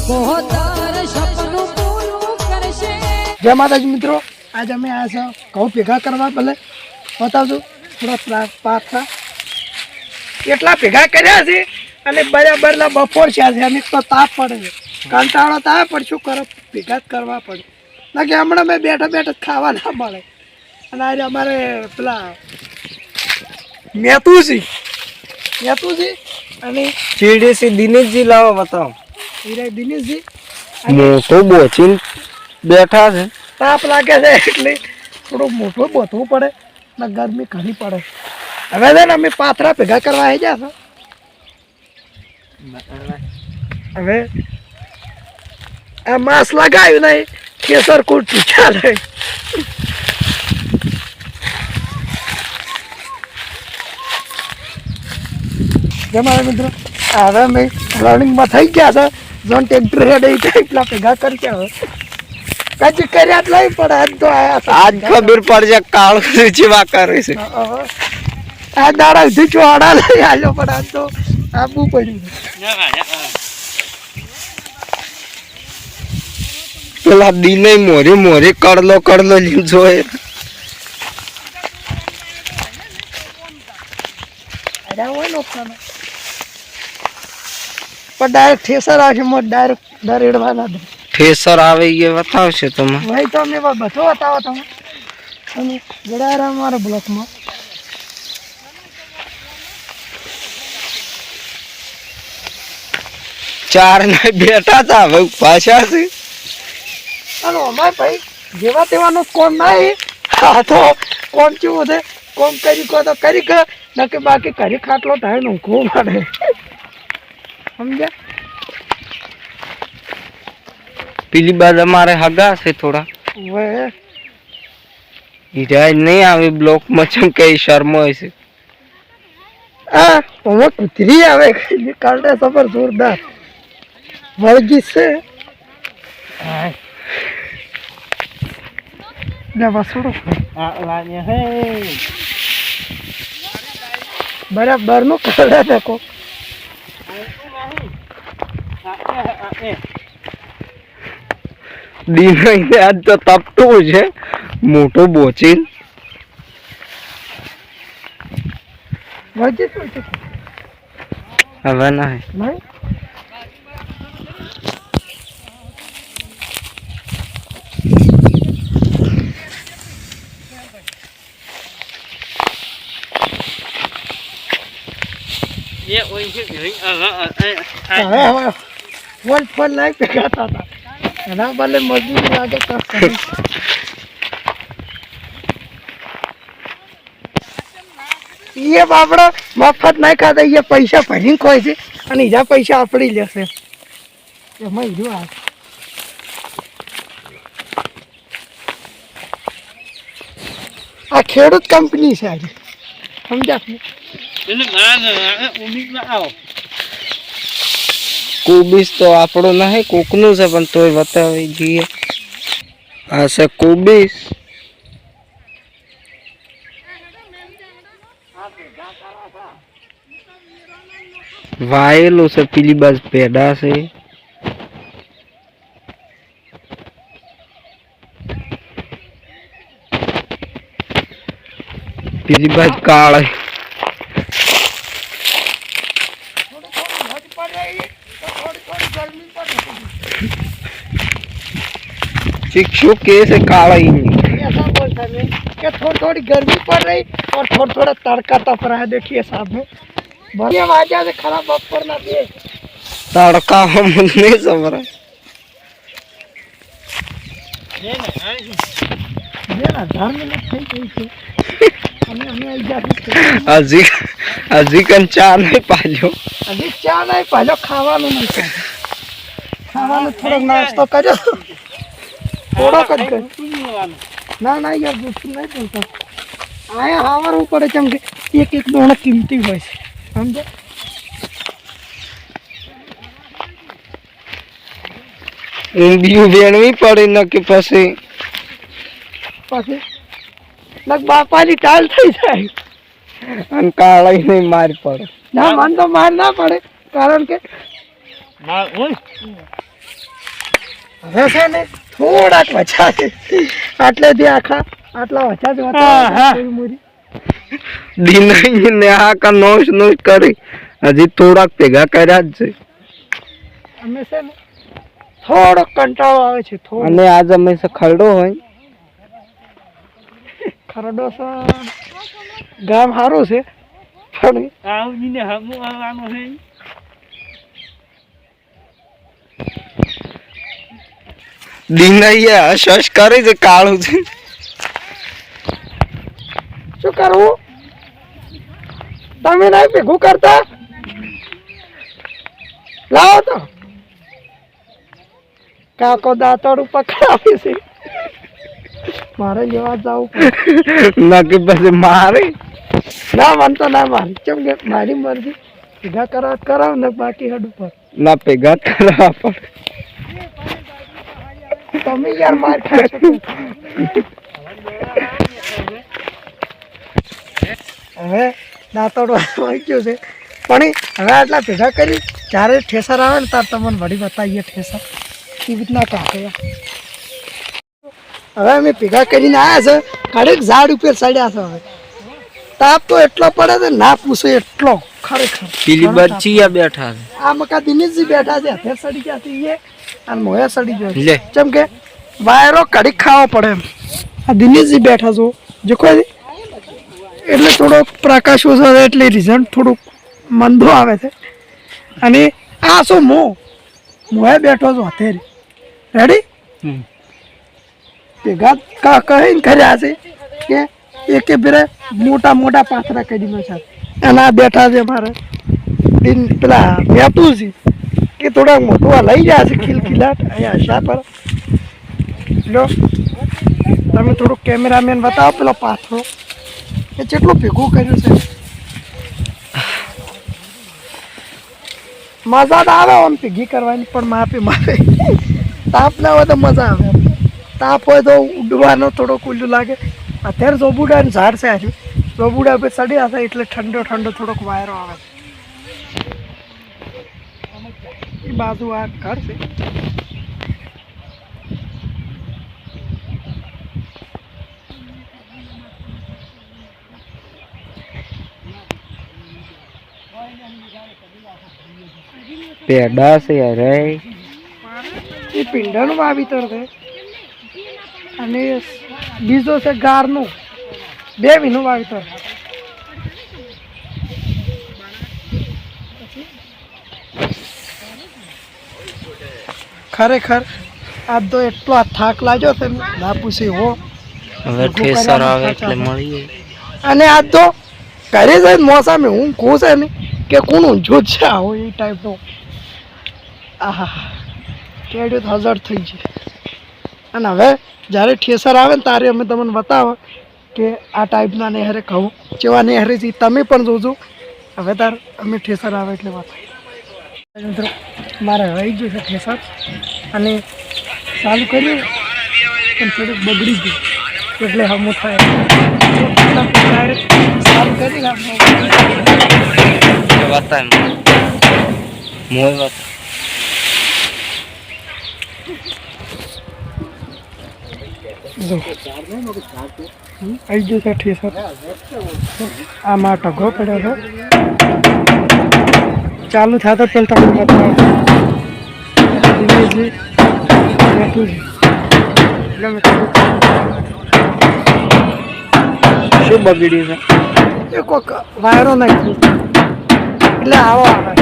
જય માતાજી મિત્રો, आज અમે આયા છે ઘઉં ભેગા કરવા. ભલે બતાવજો થોડા પાથરા એટલા ભેગા કર્યા છે અને બરાબરના બપોર છે. અમે તો તાપ પડે છે, કંટાળો થાય પણ શું કરો, ભેગા જ કરવા પડે. ના કે હમણાં મેં બેઠા બેઠા ખાવા ના મળે. અને આજે અમારે પેલા મેતુજી અને ચીડીસી દિનેશજી લાવો બતાવો. હીરા દિનેશજી મોટો બોચીન બેઠા છે. તાપ લાગે છે એટલે થોડું મોટું બોધવું પડે ને ગરમી ઘણી પડે. હવે છે ને અમે પાથરા ભેગા કરવા આવી ગયા છો. હવે આ માસ લગાવ્યું નહીં, કેસર કુર્તી ચાલે. મારા મિત્રો હવે અમે રનિંગમાં થઈ ગયા છે. જોન ટ્રેક્ટર હેડે એટલા ભેગા કરશે. હવે કચ્છી કર્યા જ નહીં પડે. આજ તો આજ ખબર પડશે કાળું જેવા કરે છે. આ દાડા સુધી ચોડા લઈ આવ્યો પણ આજ તો આપવું પડ્યું. પેલા દિને મોરી કડલો લીધો એ પણ ડાયરેક્ટ ઠેસર આવશે. ડાયરેક્ટ દરેડવાના દે ઠેસર આવે એ બતાવશે તમે. ભાઈ તો અમને બધું બતાવો તમે. અને ગડારા અમારા બ્લોકમાં ચાર ને બેઠા હતા, હવે પાછા છે. અને અમારે ભાઈ જેવા તેવાનો કોમ નહીં. હા તો કોમ કેવું છે, કોમ કરી કહો તો કરી કહો, ના કે બાકી કરી ખાટલો થાય ને ઊંઘવું પડે. સમજ્યા? પેલી બાદ અમારે હગા છે થોડા. હીરા નહીં આવે બ્લોક માં ચમ કઈ શર્મો છે. હા હવે કુતરી આવે કાઢે સફર જોરદાર વળગી છે. બરાબર નું કરે દેખો. દિને આજ તો તપતું છે, મોટો બોચીન. હવે ના ફોન લાઈ ભેગાતા હતા એના બદલે મજૂરી લાગે તો એ બાપડો મફત નહીં ખાતા. એ પૈસા ભરીને ખોય છે અને બીજા પૈસા આપડી લેશે. એમાં હીરો આવે. આ ખેડૂત કંપની છે આજે. સમજ્યા? કોબીસ તો આપણો નહીં, કોકનું છે પણ તોય બતાવી જઈએ. આ છે કોબીસ. વાયેલું છે, પેલી બાજુ પેડા છે. પેલી બાજુ કાળ. શું કે છે काला ही ऐसा बोलता है कि थोड़ी थोड़ी गर्मी पड़ रही और थोड़ा थोड़ा तड़का तप रहा है. देखिए सामने बढ़िया वजह से खराब बपर ना दे तड़का हम नहीं समझ रहे. ये ना 10 मिनट થઈ ગઈ છે અને અમે આવી જાતી. હજી કન ચા નહીં પાલ્યો. હજી ચા નહીં પાલ્યો. ખાવાનું નહીં ખાધું. ખાવાનું થોડો નાસ્તો કર્યો. થોડો કર્યો. ના ના યાર ગુસ્સો નહીં બોલતો. આયા હાવરવું પડે કેમ કે એક એક દોણો કિંમતી હોય છે. સમજો? ઊંધિયું વેણવી પડે ન કે પછી બાપાની ટાલ થઈ જાય અને કાળા નહીં માર પડે. ના મન તો માર ના પડે કારણ કે હવે છે ને થોડાક વચા છે આટલેથી આખા આટલા વચા જ હતા દિનાઈ ને આખા નોશ નોશ કરી હજી થોડાક ભેગા કર્યા જ છે અમે છે ને થોડો કંટાળો આવે છે થોડો અને આજ અમે ખરડો હોય ખરડો છે ગામ સારું છે પણ આવજીને હમું આવવાનું છે દિનાઈ હશ કરી છે કાળું છે શું કરવું તમે નહીં ભેગું કરતા લાવો તો કાકો દાંતડું પકડાવી છે મારે લેવા જવું નક્કી પછી મારે ના મન તો ના મારી કેમ કે મારી મરજી ભેગા કરાવ ને બાકી હડ ઉપર ના ભેગા કરવા પડે તમે યાર માર ખાશો હવે દાંતડું આવી ગયું છે પણ હવે આટલા ભેગા કરી જ્યારે ઠેસર આવે ને ત્યારે તમને વળી બતાવીએ ઠેસર કેવી રીતના કાઢે હવે અમે ભેગા કરીને આવ્યા છે કાઢીક ઝાડ ઉપર ચડ્યા છે હવે તાપ તો એટલો પડે છે ના પૂછો એટલો ખરેખર પેલી બચ્ચી બેઠા છે આ મકા દિનેશજી બેઠા છે હથેર સડી ગયા છે એ અને મોયા સડી ગયો લે જેમ કે વાયરો કડીક ખાવો પડે એમ આ દિનેશજી બેઠા છો જો કોઈ એટલે થોડો પ્રકાશ ઓછો એટલે રિઝલ્ટ થોડુંક મંદો આવે છે અને આ શું મોએ બેઠો છો હથેરી રેડી ભેગા કહીને કર્યા છે કે એકે ફેરે મોટા મોટા પાથરા કરી છે અને આ બેઠા છે મારે પેલા બેઠું છે કે થોડાક મોટું આ લઈ જાય છે ખીલખીલાટ અહીંયા હશા પર લો તમે થોડુંક કેમેરામેન બતાવો પેલો પાથરો એ કેટલું ભેગું કર્યું છે મજા તો આવે આમ ભેગી કરવાની પણ મારે તાપ ના હોય તો મજા આવે તાપ હોય તો ઉડવાનો થોડો કુલ્લું લાગે અત્યારે જોબુડા ને ઝાડ છે હજુ જોબુડા પર ચડ્યા હતા એટલે ઠંડો ઠંડો થોડોક વાયરો આવે એ બાજુ આ ઘર છે પેડા છે અરે એ પીંડાનું વાવેતર છે અને બીજો છે ગારનું બે વીનું વાવેતર ખરેખર આજ તો એટલો થાક લાગ્યો છે ને ના પૂછી હો હવે ઠેસર આવે એટલે મળીએ અને આજ તો ઘરે જઈને મોસામે હું ખુશ છે ને કે કોણ ઊંઝો જ છે આવો એ ટાઈપનો આહા કેડ્યું તો હજાર થઈ છે અને હવે જ્યારે ઠેસર આવે ને ત્યારે અમે તમને બતાવો કે આ ટાઈપના નેહરે કહું જેવા નેહરે છે તમે પણ જોજો હવે તાર અમે ઠેસર આવે એટલે બતાવીએ મિત્રો મારે રહી ગયું છે ઠેસર અને ચાલુ કર્યું પણ થોડુંક બગડી ગયું એટલે હમું થાય ચાલુ કરી બતાવ મોય બતાવ જો આવી ગયું છે ઠેસર આમાં ટગો પડ્યો છે ચાલુ થયા તો પેલા તમને બતાવો દિનેશજી બેઠું છે એટલે મેં કીધું શું બગડ્યું છે એ કોઈક વાયરો નાખ્યો એટલે આવો આવે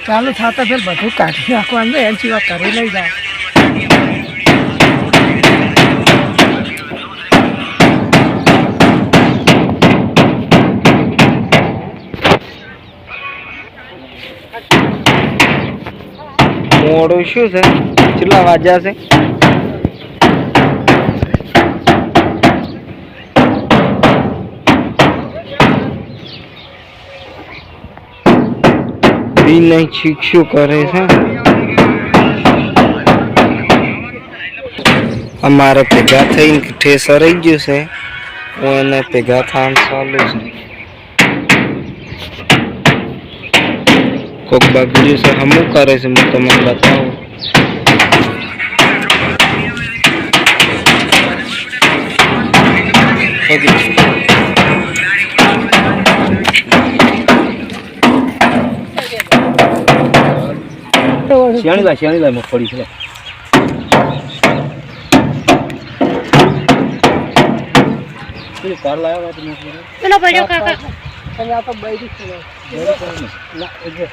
ચાલુ થતા ફેર બધું કાઢી નાખવાનું એમ સિવાય કરી લઈ જાય મોડું શું છે કેટલા વાગ્યા છે નહીં શીખશું કરે છે અમારે ભેગા થઈને ઠેસર રહી ગયું છે એને ભેગા થવાનું ચાલુ છે કોક બગડ્યું છે હમું કરે છે હું તમને બતાવું. શિયાળી મગફળી છે. કાર લાવ્યા તમે પેલો પડ્યો કાકા અને આ તો બૈરી છે ના એટલે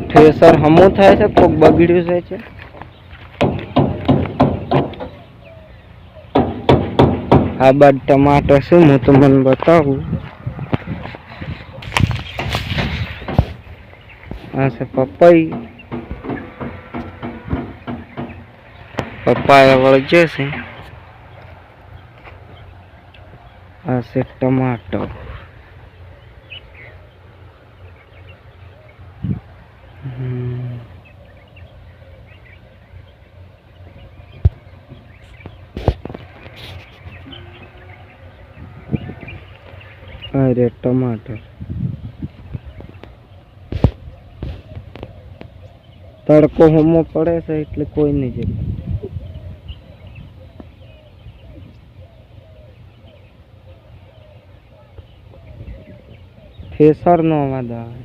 થ્રેસર હમું થાય છે કોક બગડ્યું છે. આ બાદ ટમાટર છે હું તમને બતાવું. આ છે પપઈ, પપાયા વળજે છે. આ છે ટમાટર. અરે ટમાટર તડકો હમો પડે છે એટલે કોઈ નહીં જતું. થેસર નો અવાજ આવે.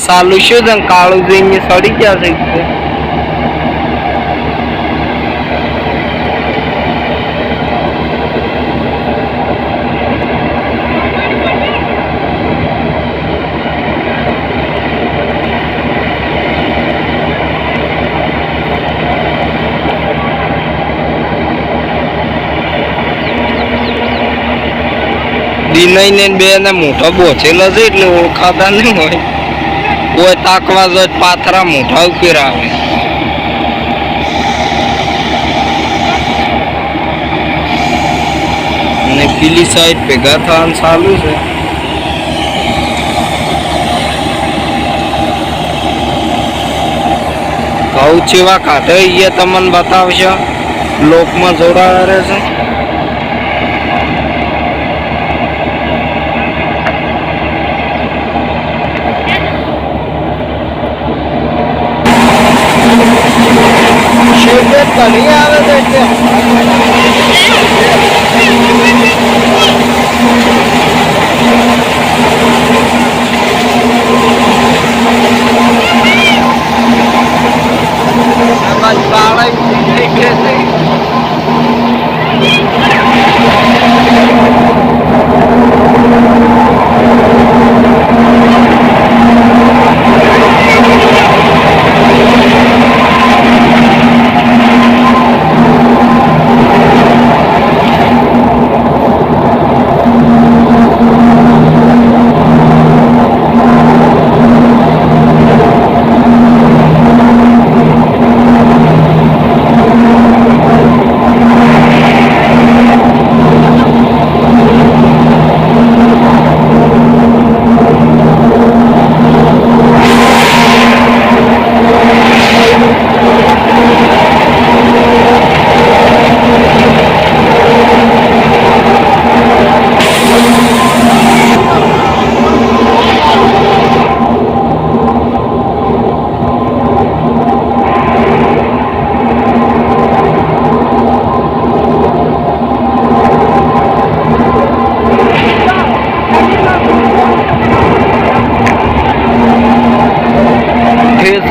સાલું શું છે કાળું જોઈને સડી જશે. દિનય ને બે ને મોટા બોચેલા છે એટલે ઓળખાતા નહીં હોય. કોઈ તાકવા જોઈએ પાથરા મોઢા ઉપર આવે. અને પેલી સાઈડ ભેગા થવાનું ચાલુ છે. ઘઉં ચેવા કાઢે એ તમને બતાવશે. લોકમાં જોડાયા રહેશે. ઘણી આવે છે એટલે બાળક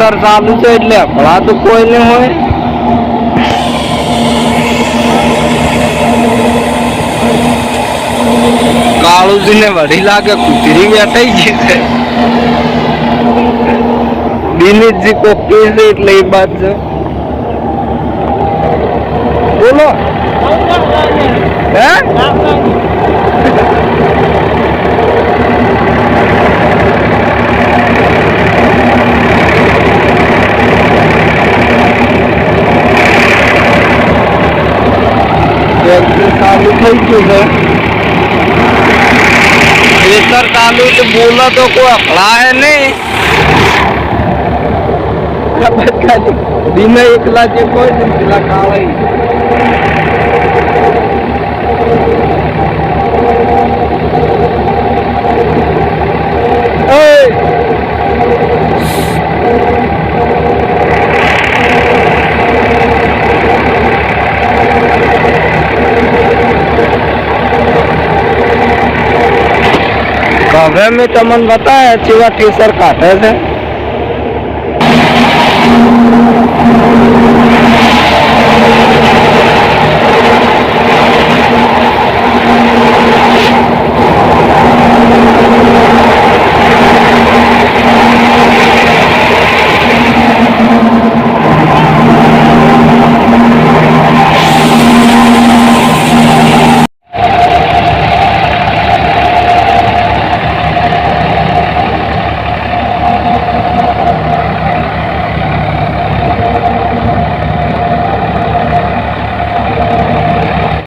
ખેતર ચાલુ છે એટલે હમણાં તો કોઈ નહીં હોય. કાળુજીને વળી લાગે કૂતરી બેઠાઈ ગઈ છે. દિનેશજી કોકી છે એટલે એ બાદ છે. બોલો હે ચાલુ થઈ ગયું છે ખેતર ચાલુ તો બોલો તો કોઈ અફળાય નહીં. દિને એકલા જે કોઈ ને પેલા કાળા હવે મેં તમને બતાવ્યા ચેવા ટીસર કાઢે છે.